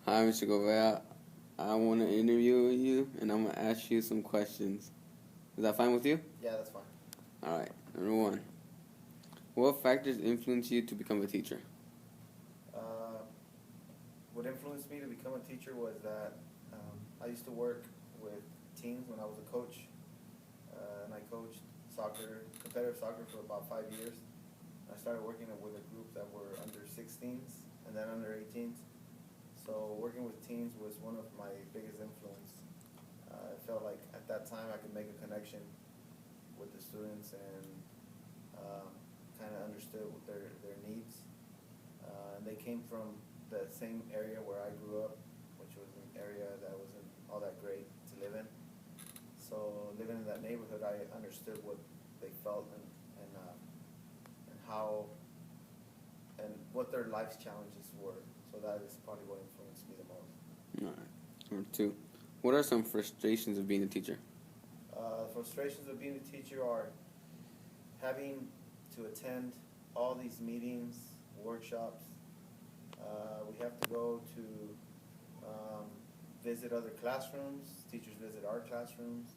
Hi, Mr. Govea. I want to interview you, and I'm going to ask you some questions. Is that fine with you? Yeah, that's fine. All right. Number one, what factors influence you to become a teacher? What influenced me to become a teacher was that I used to work with teens when I was a coach, and I coached competitive soccer for about 5 years. I started working with a group that were under 16s and then under 18s. So working with teens was one of my biggest influence. I felt like at that time I could make a connection with the students and kind of understood what their needs. And they came from the same area where I grew up, which was an area that wasn't all that great to live in. So living in that neighborhood, I understood what they felt and how and what their life's challenges were. So that is probably what influenced me the most. All right. Number two, what are some frustrations of being a teacher? Frustrations of being a teacher are having to attend all these meetings, workshops. We have to go to visit other classrooms. Teachers visit our classrooms.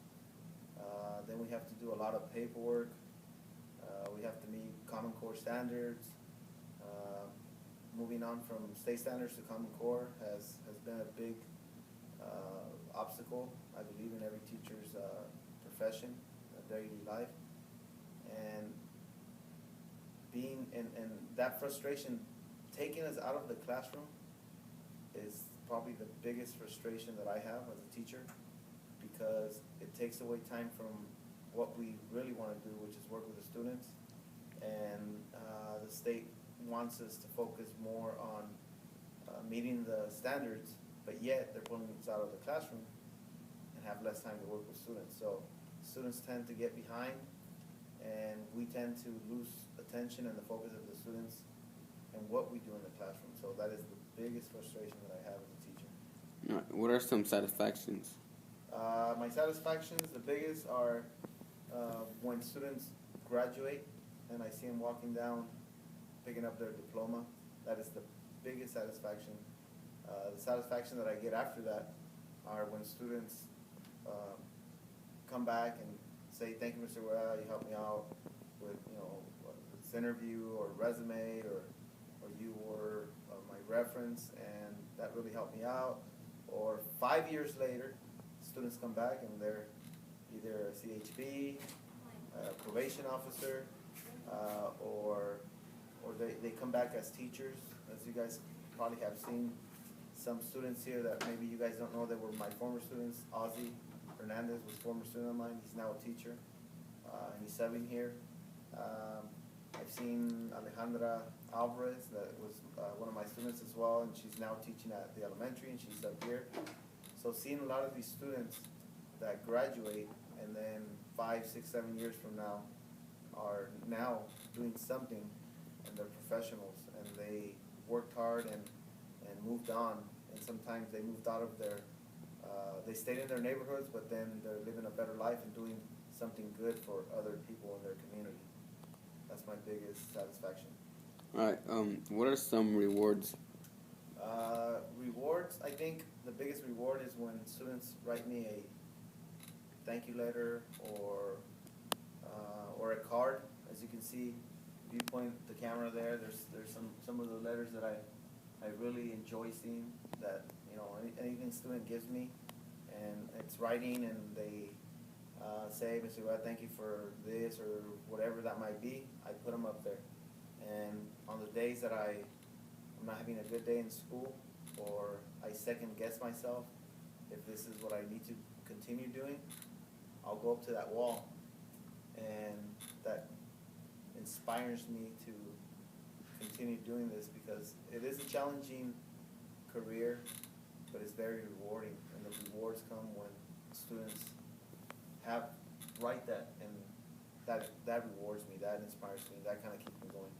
Then we have to do a lot of paperwork. We have to meet Common Core standards. Moving on from state standards to Common Core has been a big obstacle, I believe, in every teacher's profession, daily life. And and that frustration, taking us out of the classroom is probably the biggest frustration that I have as a teacher, because it takes away time from what we really want to do, which is work with the students. And the state wants us to focus more on meeting the standards, but yet they're pulling us out of the classroom and have less time to work with students. So students tend to get behind, and we tend to lose attention and the focus of the students and what we do in the classroom. So that is the biggest frustration that I have as a teacher. All right. What are some satisfactions? My satisfactions, the biggest, are when students graduate and I see them walking down, picking up their diploma. That is the biggest satisfaction. The satisfaction that I get after that are when students come back and say, "Thank you, Mr. Well, you helped me out with this interview or resume, or you were my reference, and that really helped me out." Or 5 years later, students come back and they're either a CHB, a probation officer, or they come back as teachers. As you guys probably have seen, some students here that maybe you guys don't know, that were my former students. Ozzy Hernandez was a former student of mine. He's now a teacher, and he's subbing here. I've seen Alejandra Alvarez, that was one of my students as well, and she's now teaching at the elementary, and she's up here. So seeing a lot of these students that graduate and then 5, 6, 7 years from now are now doing something, and they're professionals, and they worked hard and moved on, and sometimes they moved out of their, they stayed in their neighborhoods, but then they're living a better life and doing something good for other people in their community. That's my biggest satisfaction. All right. What are some rewards? Rewards, I think the biggest reward is when students write me a thank you letter or a card. As you can see, if you point the camera there, there's some of the letters that I really enjoy seeing, that anything student gives me, and it's writing, and they say, "Mr. Webb, thank you for this," or whatever that might be. I put them up there, and on the days that I'm not having a good day in school, or I second guess myself if this is what I need to continue doing, I'll go up to that wall, and that inspires me to continue doing this, because it is a challenging career, but it's very rewarding, and the rewards come when students write that, and that rewards me, that inspires me, that kind of keeps me going.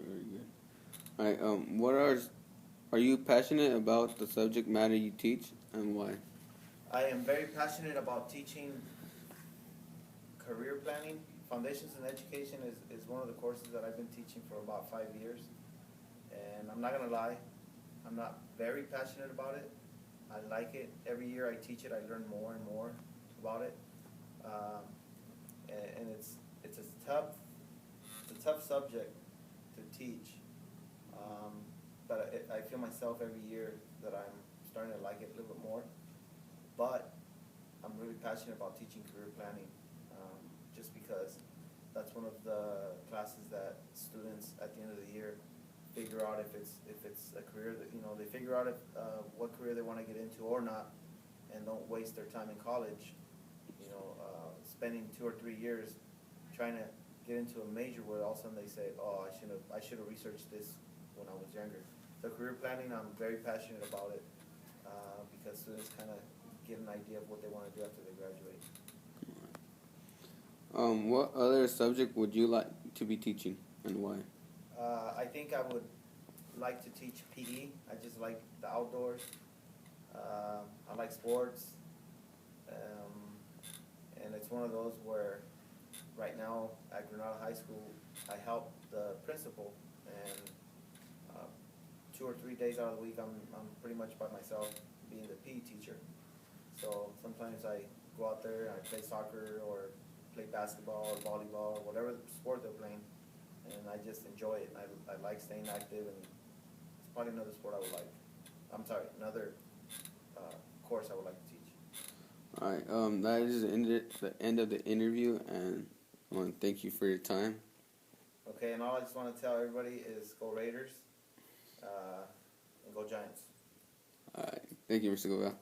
Very good. All right. Are you passionate about the subject matter you teach, and why? I am very passionate about teaching career planning. Foundations in Education is one of the courses that I've been teaching for about 5 years. And I'm not going to lie, I'm not very passionate about it. I like it. Every year I teach it, I learn more and more about it. Um, and it's a tough subject to teach. But I feel myself every year that I'm starting to like it a little bit more. But I'm really passionate about teaching career planning, just because that's one of the classes that students at the end of the year figure out if it's a career that, they figure out if what career they want to get into or not, and don't waste their time in college, spending 2 or 3 years trying to get into a major where all of a sudden they say, oh, I should have researched this when I was younger. So career planning, I'm very passionate about it, because students kind of get an idea of what they want to do after they graduate. What other subject would you like to be teaching, and why? I think I would like to teach PE. I just like the outdoors. I like sports. And it's one of those where right now at Granada High School, I help the principal, and 2 or 3 days out of the week I'm pretty much by myself being the PE teacher. So sometimes I go out there and I play soccer or play basketball or volleyball or whatever sport they're playing, and I just enjoy it. I like staying active, and it's probably another sport I would like. Another course I would like to teach. All right. That is the end of the interview, and I want to thank you for your time. Okay, and all I just want to tell everybody is go Raiders, and go Giants. All right. Thank you, Mr. Govea.